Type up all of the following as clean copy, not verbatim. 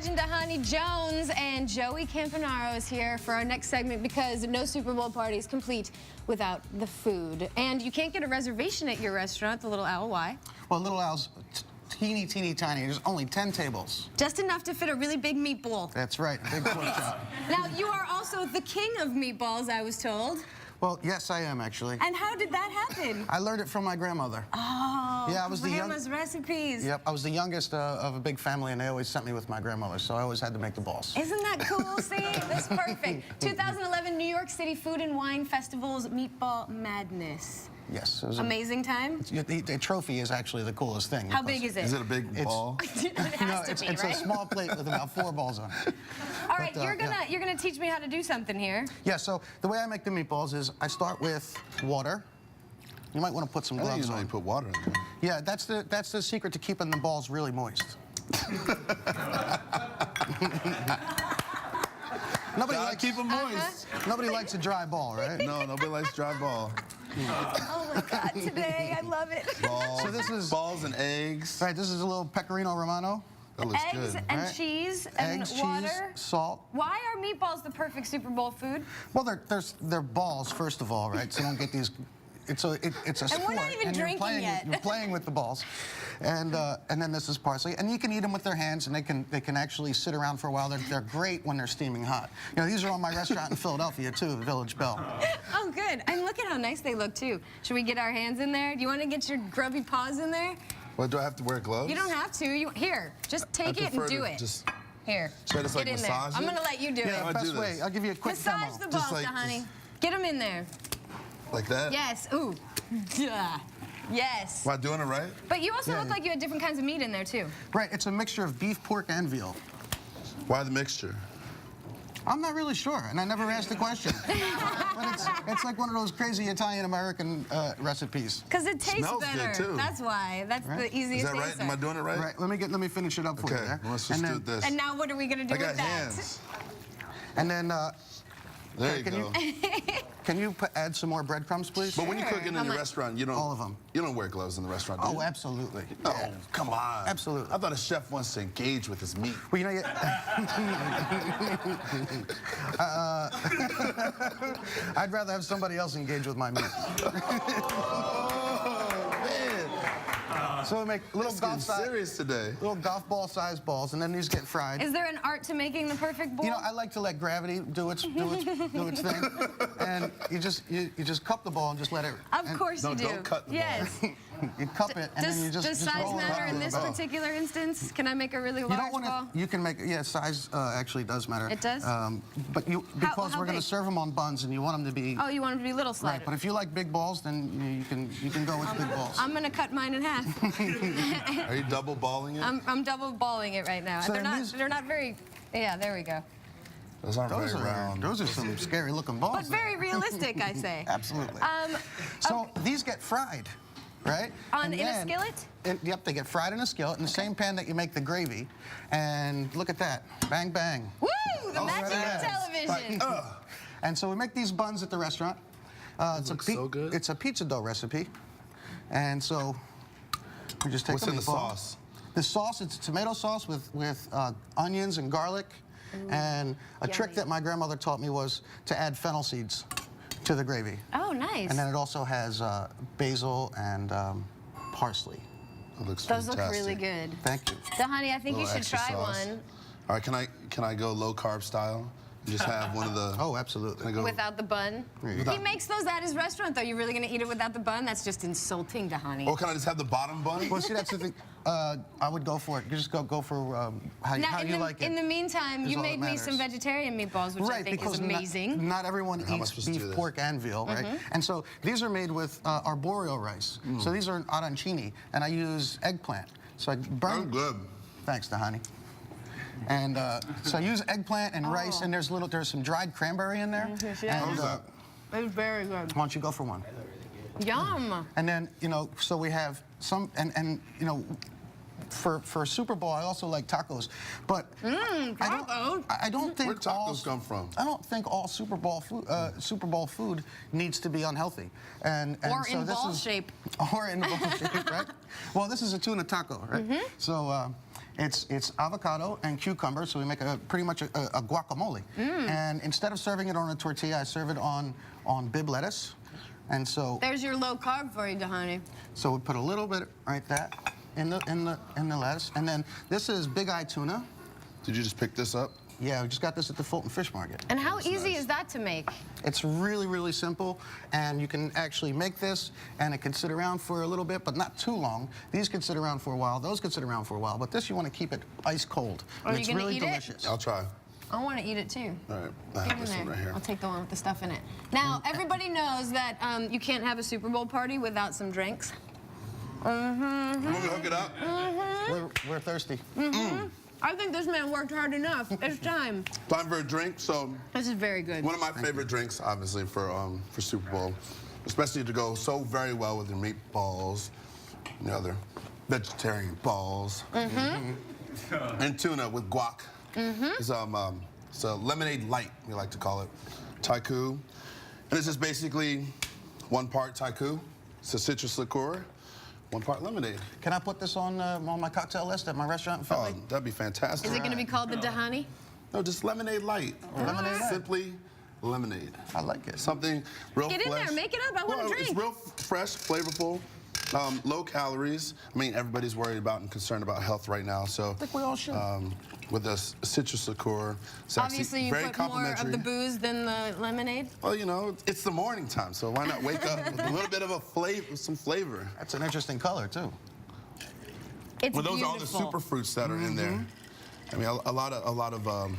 legend Dhani Jones and Joey Campanaro is here for our next segment because no Super Bowl party is complete without the food. And you can't get a reservation at your restaurant, the Little Owl. Why? Well, Little Owl's teeny tiny. There's only 10 tables. Just enough to fit a really big meatball. That's right, big pork chop. Now, you are also the king of meatballs, I was told. Well, yes, I am, actually. And how did that happen? I learned it from my grandmother. Oh, yeah, I was grandma's recipes. Yep, I was the youngest of a big family, and they always sent me with my grandmother, so I always had to make the balls. Isn't that cool? See, that's perfect. 2011 New York City Food and Wine Festival's Meatball Madness. Yes. It was amazing time? The trophy is actually the coolest thing. How big is it? Is it a big ball? It has to be, it's right? a small plate with about 4 balls on it. All right, you're gonna teach me how to do something here. Yeah, so the way I make the meatballs is I start with water. You might want to put some gloves on. You put water in there. Yeah, that's the secret to keeping the balls really moist. Nobody likes keep them moist. Nobody likes a dry ball, right? No, nobody likes dry ball. Oh my God, today I love it. Balls, so this is balls and eggs. Right, this is a little pecorino romano. That looks Eggs good. and right? cheese and Eggs, water. cheese, salt. Why are meatballs the perfect Super Bowl food? Well, they're balls first of all, right? So you don't get these. It's a sport. And we're not even drinking yet. You're playing with the balls, and then this is parsley, and you can eat them with their hands, and they can actually sit around for a while. They're great when they're steaming hot. You know, these are on my restaurant in Philadelphia too, Village Bell. Oh, good. And look at how nice they look too. Should we get our hands in there? Do you want to get your grubby paws in there? What, do I have to wear gloves? You don't have to. Here, just take it and do it. Here. Should I just, like, get in massage there. I'm it? gonna let you do Yeah, it. the best way. I'll give you a quick Massage demo. the balls, like- honey. Get them in there. Like that? Yes. Ooh. Yeah. Yes. Am I doing it right? But you also look like you had different kinds of meat in there too. Right, it's a mixture of beef, pork, and veal. Why the mixture? I'm not really sure, and I never asked the question. But it's like one of those crazy Italian-American recipes. Because it tastes Smells good, better. too. That's why. That's the easiest Is that right? answer. Am I doing it right? Right, let me finish it up for you Okay, there. let's just do this. And now what are we gonna do I got with that? hands. And then, There you go. can you add some more breadcrumbs, please? But when you cook it in How your much? restaurant, you don't. All of them. You don't wear gloves in the restaurant, do you? Oh, absolutely. Oh, come on. Absolutely. I thought a chef wants to engage with his meat. Well, you know, I'd rather have somebody else engage with my meat. So we make little Serious today. little golf ball sized balls, and then these get fried. Is there an art to making the perfect bowl? You know, I like to let gravity do its thing, and you just cup the ball and just let it. Of course you do. don't cut the ball. Yes. You cup it, and then you just Does size roll it matter up in with this the ball. particular instance? Can I make a really You large don't want ball? to. You can make. Yeah, size actually does matter. It does? But because how we're going big? to serve them on buns, and you want them to be. Oh, you want them to be little Right, sliders. but if you like big balls, then you can go with big balls. I'm gonna cut mine in half. Are you double balling it? I'm double balling it right now. So They're not very. Yeah, there we go. Those aren't Those very round. are some scary looking balls. But very realistic, I say. Absolutely. So these get fried, right? In a skillet? Yep, they get fried in a skillet in the same pan that you make the gravy. And look at that, bang bang. Woo! The magic right. of television. And so we make these buns at the restaurant. looks so good. It's a pizza dough recipe. And so we just take What's in the meatball. sauce? The sauce, it's tomato sauce with onions and garlic. And a trick Yummy. that my grandmother taught me was to add fennel seeds to the gravy. Oh, nice. And then it also has basil and parsley. It looks Those fantastic. look really good. Thank you. So, honey, I think you Little should extra try sauce. one All right, can I go low carb style? Just have one of the. Oh, absolutely. Can I go? without the bun. you He makes those at his restaurant, though. You're really gonna eat it without the bun? That's just insulting to honey. Or can I just have the bottom bun? Well, see, that's the thing. I would go for it. You just go for how Now, you like it. in the meantime, is you all that made me some matters. vegetarian meatballs, which I Right, think is because amazing. not everyone How am I eats supposed to do beef, this? pork, and veal, right? And so these are made with arborio rice. So these are arancini, and I use eggplant. So I burn. Oh, good. Thanks, Dhani. And so I use eggplant and rice, and there's some dried cranberry in there. And, It's very good. why don't you go for one? Yum. And then, so we have some, and for Super Bowl, I also like tacos. But I don't think Where'd tacos come from? I don't think all Super Bowl food needs to be unhealthy. And Or so in this ball is, shape. Or in ball shape, right? Well, this is a tuna taco, right? So It's avocado and cucumber, so we make pretty much a guacamole. And instead of serving it on a tortilla, I serve it on bib lettuce. And so There's your low carb for you, Dhani. so we put a little bit right there in the lettuce, and then this is big eye tuna. Did you just pick this up? Yeah, we just got this at the Fulton Fish Market. And how easy nice. is that to make? It's really, really simple, and you can actually make this, and it can sit around for a little bit, but not too long. These can sit around for a while, those can sit around for a while, but this you want to keep it ice cold. Are And you it's gonna really eat it? delicious. I'll try. I want to eat it too. All right, I Get have in this one there. right here. I'll take the one with the stuff in it. Now, everybody knows that you can't have a Super Bowl party without some drinks. You want me to hook it up? We're thirsty. I think this man worked hard enough. It's time. Time for a drink. So This is very good. one of my favorite drinks, obviously, for Super Bowl, especially to go so very well with your meatballs, and the other vegetarian balls, and tuna with guac. It's a lemonade light, we like to call it, Taiku. And it's just basically 1 part Taiku, it's a citrus liqueur, 1 part lemonade. Can I put this on my cocktail list at my restaurant in Oh, Philly? that'd be fantastic. Is it going to be called the Dhani? No, just lemonade light. Lemonade light. Simply lemonade. I like it. Something real Get in fresh. there, make it up. I want a drink. It's real fresh, flavorful, low calories. I mean, everybody's worried about and concerned about health right now. So, think we all should. With a citrus liqueur, it's actually Obviously, you very put more complimentary. of the booze than the lemonade. Well, you know, it's the morning time, so why not wake up with a little bit of a flavor, some flavor. That's an interesting color, too. It's Well, those beautiful. are all the super fruits that are in there. I mean, a lot of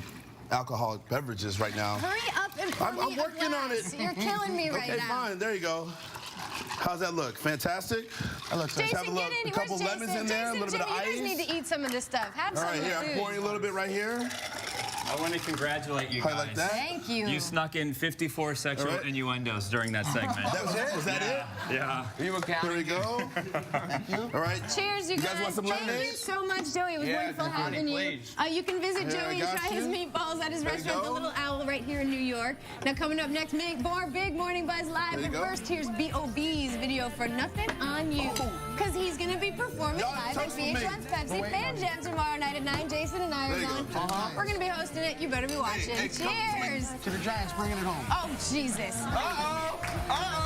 alcoholic beverages right now. Hurry up and pour I'm me a working on glass. it. You're killing me right Okay, now. fine. There you go. How's that look? Fantastic? That looks Jason, have a get in. a couple Where's lemons Jason? in there, Jason, a little bit of Jimmy, you guys ice. need to eat some of this stuff. Have All some right, of here, the I'm food. pouring a little bit right here. I want to congratulate you How guys. you like that? Thank you. You snuck in 54 sexual All right. innuendos during that segment. That was it? Was that it? Yeah. Here we go. Thank you. All right. Cheers, you You guys want some Thank lemonade? you so much, Joey. It was wonderful having you. please. You can visit Here, I Joey and got try his you. meatballs at his There you restaurant, The go. Little Owl, right here in New York. Now, coming up next, more Big Morning Buzz Live. There you But go. first, here's B.O.B.'s video for Nothing on You. Because he's going to be performing Y'all live at touch with me. VH1's Pepsi Fan Jam tomorrow night at 9. Jason and I There are you going. go. We're going to be hosting it. You better be watching. hey, come with me. Cheers. To the Giants, bringing it home. Oh, Jesus. Uh-oh.